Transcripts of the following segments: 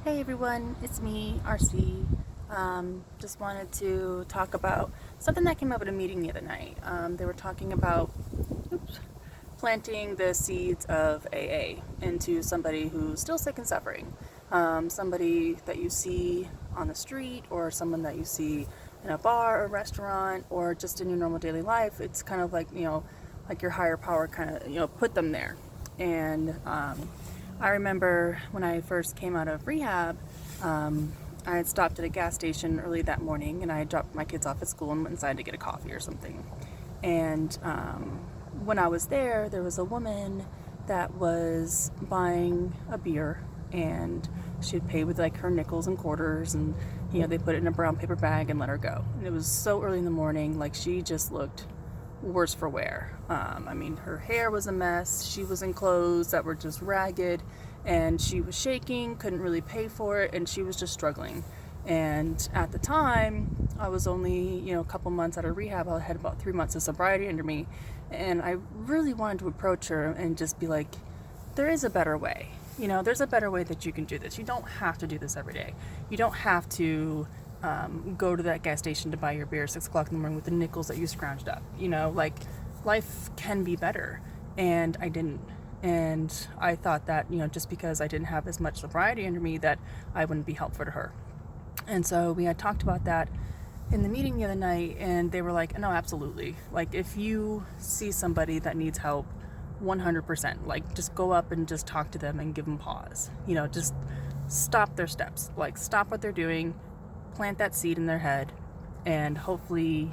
Hey everyone, it's me, RC. Just wanted to talk about something that came up at a meeting the other night. They were talking about planting the seeds of AA into somebody who's still sick and suffering. Somebody that you see on the street, or someone that you see in a bar or restaurant, or just in your normal daily life. It's kind of like, like your higher power kind of, put them there. And I remember when I first came out of rehab, I had stopped at a gas station early that morning and I had dropped my kids off at school and went inside to get a coffee or something. And when I was there, there was a woman that was buying a beer, and she had paid with like her nickels and quarters, and they put it in a brown paper bag and let her go. And it was so early in the morning, like she just looked worse for wear. Her hair was a mess. She was in clothes that were just ragged, and she was shaking, couldn't really pay for it, and she was just struggling. And at the time, I was only, a couple months out of rehab. I had about 3 months of sobriety under me, and I really wanted to approach her and just be like, there is a better way. There's a better way that you can do this. You don't have to do this every day. You don't have to go to that gas station to buy your beer at 6 o'clock in the morning with the nickels that you scrounged up. Like, life can be better. And I didn't. And I thought that, just because I didn't have as much sobriety under me, that I wouldn't be helpful to her. And so we had talked about that in the meeting the other night, and they were like, no, absolutely. Like, if you see somebody that needs help, 100%, like, just go up and just talk to them and give them pause. Just stop their steps. Like, stop what they're doing, plant that seed in their head, and hopefully,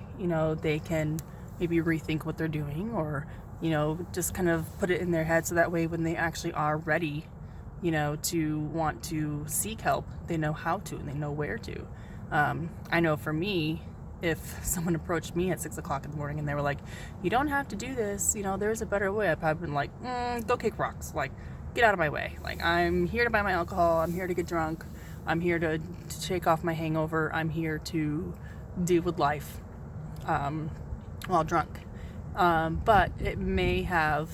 they can maybe rethink what they're doing, or, just kind of put it in their head so that way when they actually are ready, to want to seek help, they know how to and they know where to. I know for me, if someone approached me at 6 o'clock in the morning and they were like, you don't have to do this, there's a better way, I've probably been like, go kick rocks. Like, get out of my way. Like, I'm here to buy my alcohol. I'm here to get drunk. I'm here to shake off my hangover. I'm here to deal with life while drunk. But it may have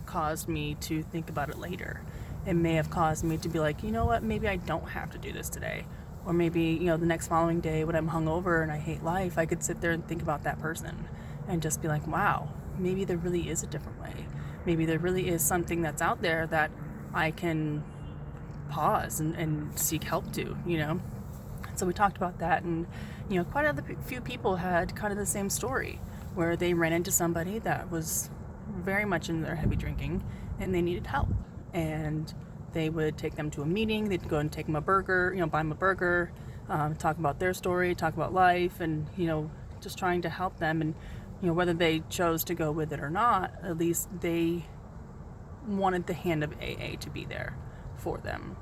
caused me to think about it later. It may have caused me to be like, you know what, maybe I don't have to do this today. Or maybe, the next following day when I'm hungover and I hate life, I could sit there and think about that person and just be like, wow, maybe there really is a different way. Maybe there really is something that's out there that I can pause and seek help to. So we talked about that, and, quite a few people had kind of the same story, where they ran into somebody that was very much in their heavy drinking and they needed help. And they would take them to a meeting, they'd go and take them a burger, buy them a burger, talk about their story, talk about life, and, just trying to help them. And, whether they chose to go with it or not, at least they wanted the hand of AA to be there for them.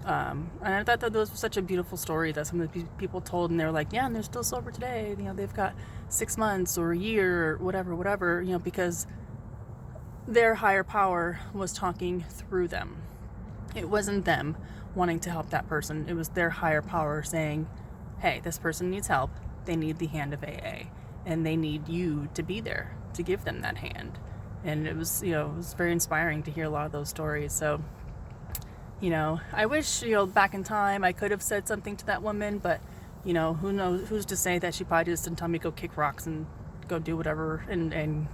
And I thought that was such a beautiful story that some of the people told, and they were like, yeah, and they're still sober today. They've got 6 months or a year or whatever, because their higher power was talking through them. It wasn't them wanting to help that person. It was their higher power saying, hey, this person needs help. They need the hand of AA, and they need you to be there to give them that hand. And it was, it was very inspiring to hear a lot of those stories. So, I wish, back in time I could have said something to that woman, but, who knows, who's to say that she probably just didn't tell me to go kick rocks and go do whatever and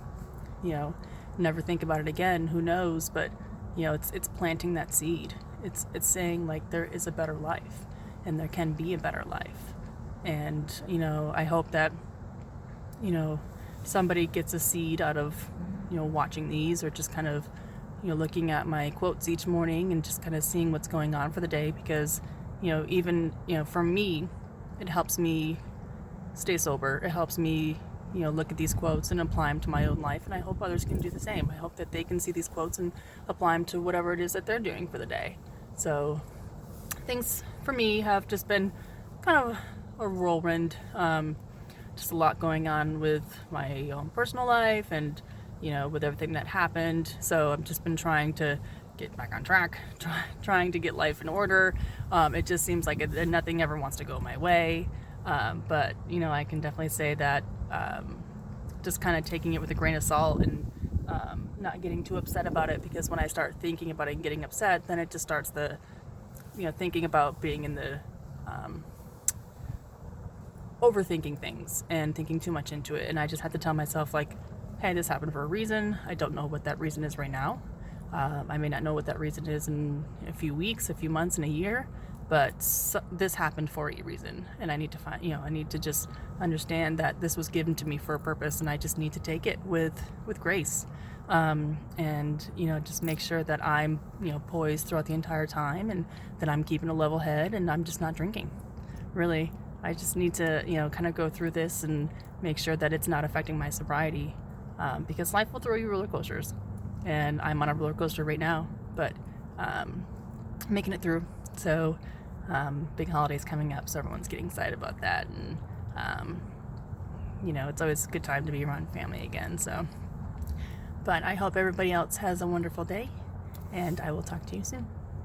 never think about it again. Who knows? But, it's planting that seed. It's saying, like, there is a better life and there can be a better life. And, I hope that, somebody gets a seed out of, watching these, or just kind of, looking at my quotes each morning and just kind of seeing what's going on for the day, because, even, for me, it helps me stay sober. It helps me, look at these quotes and apply them to my own life. And I hope others can do the same. I hope that they can see these quotes and apply them to whatever it is that they're doing for the day. So things for me have just been kind of a whirlwind, just a lot going on with my own personal life and, with everything that happened. So I've just been trying to get back on track, trying to get life in order. It just seems like nothing ever wants to go my way. But, I can definitely say that just kind of taking it with a grain of salt and not getting too upset about it, because when I start thinking about it and getting upset, then it just starts the thinking about being in the overthinking things and thinking too much into it. And I just had to tell myself, like, hey, this happened for a reason. I don't know what that reason is right now. I may not know what that reason is in a few weeks, a few months, in a year, but this happened for a reason. And I need to I need to just understand that this was given to me for a purpose, and I just need to take it with grace. And just make sure that I'm poised throughout the entire time, and that I'm keeping a level head, and I'm just not drinking. Really, I just need to kind of go through this and make sure that it's not affecting my sobriety, because life will throw you roller coasters, and I'm on a roller coaster right now, but making it through. So big holidays coming up, so everyone's getting excited about that, and it's always a good time to be around family again. So, but I hope everybody else has a wonderful day, and I will talk to you soon.